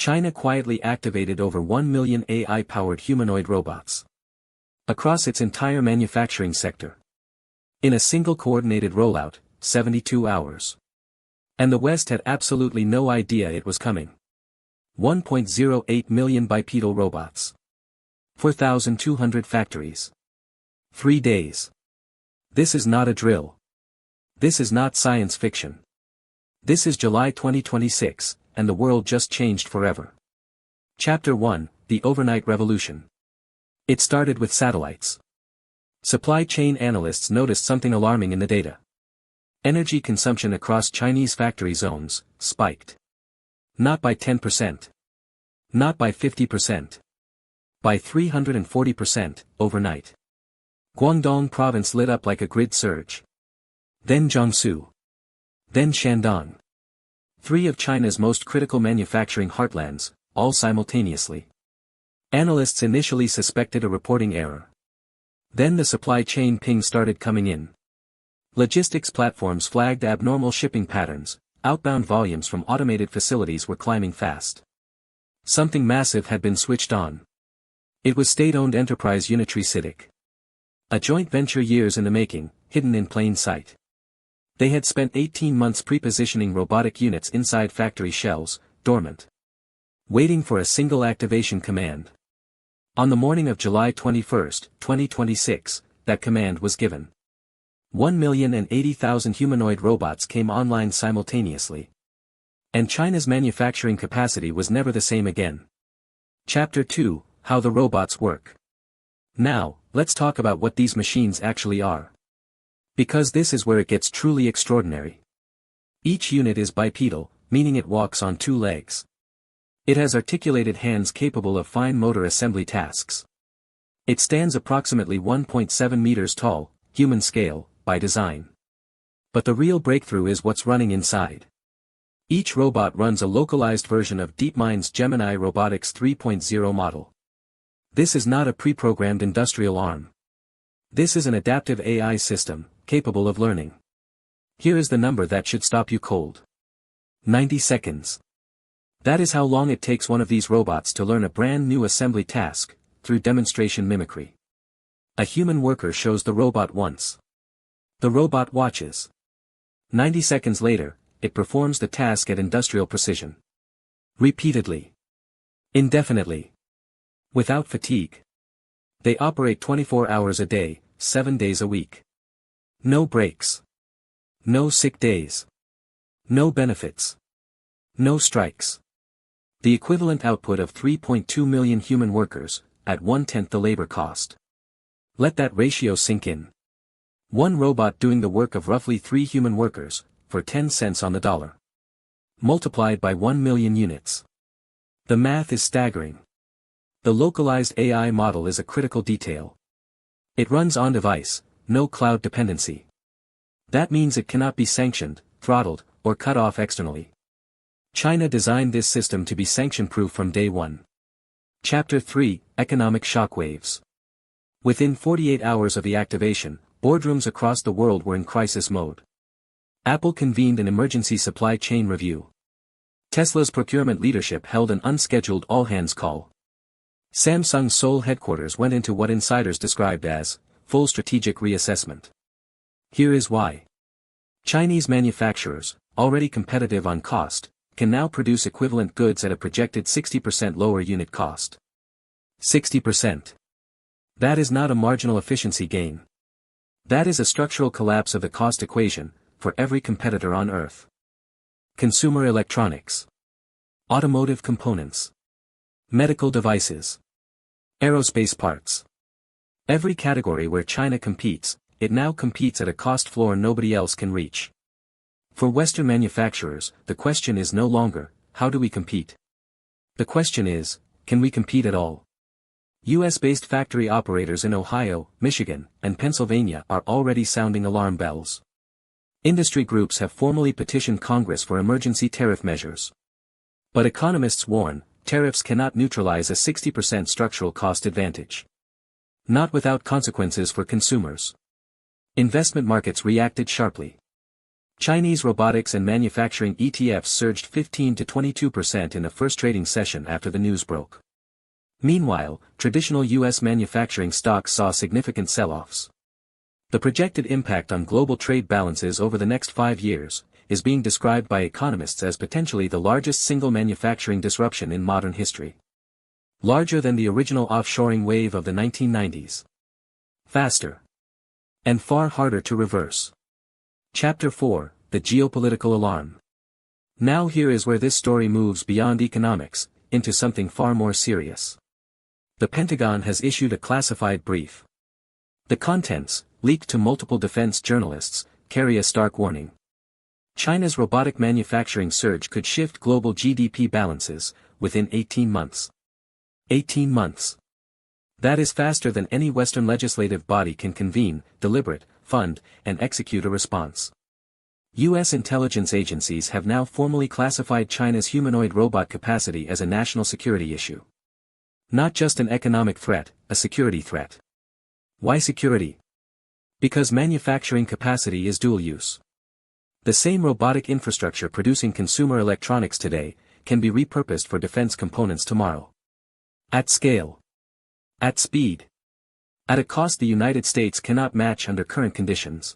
China quietly activated over 1 million AI-powered humanoid robots across its entire manufacturing sector. In a single coordinated rollout, 72 hours. And the West had absolutely no idea it was coming. 1.08 million bipedal robots. 4,200 factories. 3 days. This is not a drill. This is not science fiction. This is July 2026, and the world just changed forever. Chapter 1, The Overnight Revolution. It started with satellites. Supply chain analysts noticed something alarming in the data. Energy consumption across Chinese factory zones spiked. Not by 10%. Not by 50%. By 340% overnight. Guangdong province lit up like a grid surge. Then Jiangsu. Then Shandong. 3 of China's most critical manufacturing heartlands, all simultaneously. Analysts initially suspected a reporting error. Then the supply chain ping started coming in. Logistics platforms flagged abnormal shipping patterns, outbound volumes from automated facilities were climbing fast. Something massive had been switched on. It was state-owned enterprise Unitree-CITIC. A joint venture years in the making, hidden in plain sight. They had spent 18 months pre-positioning robotic units inside factory shells, dormant. Waiting for a single activation command. On the morning of July 21, 2026, that command was given. 1,080,000 humanoid robots came online simultaneously. And China's manufacturing capacity was never the same again. Chapter 2, How the Robots Work. Now, let's talk about what these machines actually are. Because this is where it gets truly extraordinary. Each unit is bipedal, meaning it walks on 2 legs. It has articulated hands capable of fine motor assembly tasks. It stands approximately 1.7 meters tall, human scale, by design. But the real breakthrough is what's running inside. Each robot runs a localized version of DeepMind's Gemini Robotics 3.0 model. This is not a pre-programmed industrial arm. This is an adaptive AI system, capable of learning. Here is the number that should stop you cold. 90 seconds. That is how long it takes one of these robots to learn a brand new assembly task, through demonstration mimicry. A human worker shows the robot once. The robot watches. 90 seconds later, it performs the task at industrial precision. Repeatedly. Indefinitely. Without fatigue. They operate 24 hours a day, 7 days a week. No breaks. No sick days. No benefits. No strikes. The equivalent output of 3.2 million human workers, at 1/10 the labor cost. Let that ratio sink in. One robot doing the work of roughly 3 human workers, for 10 cents on the dollar. Multiplied by 1 million units. The math is staggering. The localized AI model is a critical detail. It runs on device, no cloud dependency. That means it cannot be sanctioned, throttled, or cut off externally. China designed this system to be sanction-proof from day one. Chapter 3, Economic Shockwaves. Within 48 hours of the activation, boardrooms across the world were in crisis mode. Apple convened an emergency supply chain review. Tesla's procurement leadership held an unscheduled all-hands call. Samsung's Seoul headquarters went into what insiders described as full strategic reassessment. Here is why. Chinese manufacturers, already competitive on cost, can now produce equivalent goods at a projected 60% lower unit cost. 60%. That is not a marginal efficiency gain. That is a structural collapse of the cost equation, for every competitor on Earth. Consumer electronics. Automotive components. Medical devices. Aerospace parts. Every category where China competes, it now competes at a cost floor nobody else can reach. For Western manufacturers, the question is no longer, how do we compete? The question is, can we compete at all? US-based factory operators in Ohio, Michigan, and Pennsylvania are already sounding alarm bells. Industry groups have formally petitioned Congress for emergency tariff measures. But economists warn, tariffs cannot neutralize a 60% structural cost advantage. Not without consequences for consumers. Investment markets reacted sharply. Chinese robotics and manufacturing ETFs surged 15 to 22% in the first trading session after the news broke. Meanwhile, traditional U.S. manufacturing stocks saw significant sell-offs. The projected impact on global trade balances over the next 5 years is being described by economists as potentially the largest single manufacturing disruption in modern history. Larger than the original offshoring wave of the 1990s. Faster. And far harder to reverse. Chapter 4, The Geopolitical Alarm. Now here is where this story moves beyond economics, into something far more serious. The Pentagon has issued a classified brief. The contents, leaked to multiple defense journalists, carry a stark warning. China's robotic manufacturing surge could shift global GDP balances within 18 months. 18 months. That is faster than any Western legislative body can convene, deliberate, fund, and execute a response. U.S. intelligence agencies have now formally classified China's humanoid robot capacity as a national security issue. Not just an economic threat, a security threat. Why security? Because manufacturing capacity is dual use. The same robotic infrastructure producing consumer electronics today can be repurposed for defense components tomorrow. At scale. At speed. At a cost the United States cannot match under current conditions.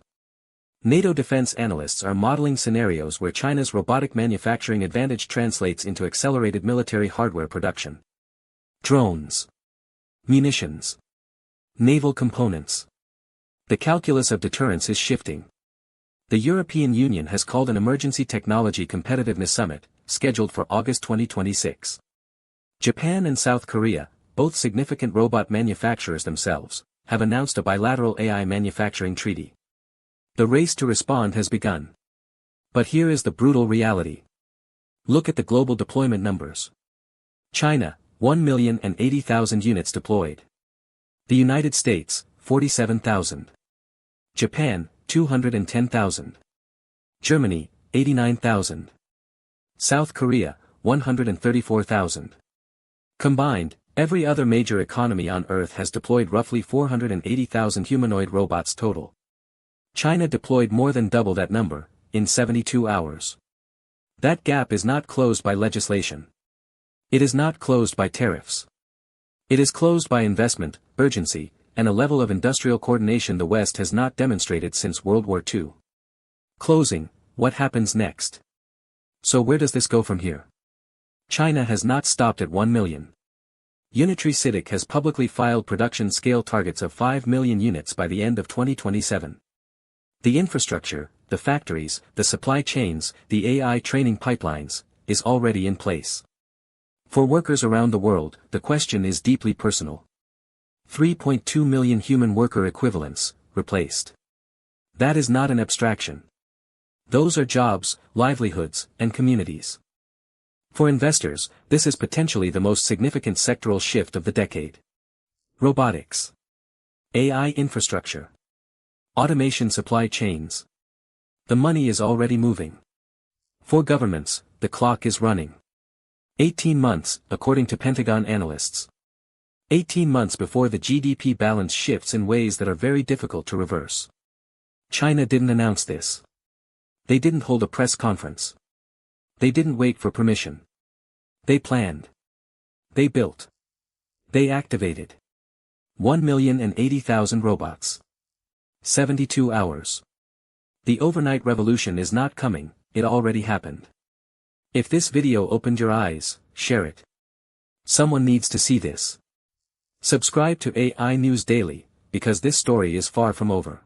NATO defense analysts are modeling scenarios where China's robotic manufacturing advantage translates into accelerated military hardware production. Drones. Munitions. Naval components. The calculus of deterrence is shifting. The European Union has called an emergency technology competitiveness summit, scheduled for August 2026. Japan and South Korea, both significant robot manufacturers themselves, have announced a bilateral AI manufacturing treaty. The race to respond has begun. But here is the brutal reality. Look at the global deployment numbers. China, 1,080,000 units deployed. The United States, 47,000. Japan, 210,000. Germany, 89,000. South Korea, 134,000. Combined, every other major economy on Earth has deployed roughly 480,000 humanoid robots total. China deployed more than double that number, in 72 hours. That gap is not closed by legislation. It is not closed by tariffs. It is closed by investment, urgency, and a level of industrial coordination the West has not demonstrated since World War II. Closing, what happens next? So where does this go from here? China has not stopped at 1 million. Unitree-CITIC has publicly filed production scale targets of 5 million units by the end of 2027. The infrastructure, the factories, the supply chains, the AI training pipelines, is already in place. For workers around the world, the question is deeply personal. 3.2 million human worker equivalents, replaced. That is not an abstraction. Those are jobs, livelihoods, and communities. For investors, this is potentially the most significant sectoral shift of the decade. Robotics. AI infrastructure. Automation supply chains. The money is already moving. For governments, the clock is running. 18 months, according to Pentagon analysts. 18 months before the GDP balance shifts in ways that are very difficult to reverse. China didn't announce this. They didn't hold a press conference. They didn't wait for permission. They planned. They built. They activated. 1,080,000 robots. 72 hours. The overnight revolution is not coming, it already happened. If this video opened your eyes, share it. Someone needs to see this. Subscribe to AI News Daily, because this story is far from over.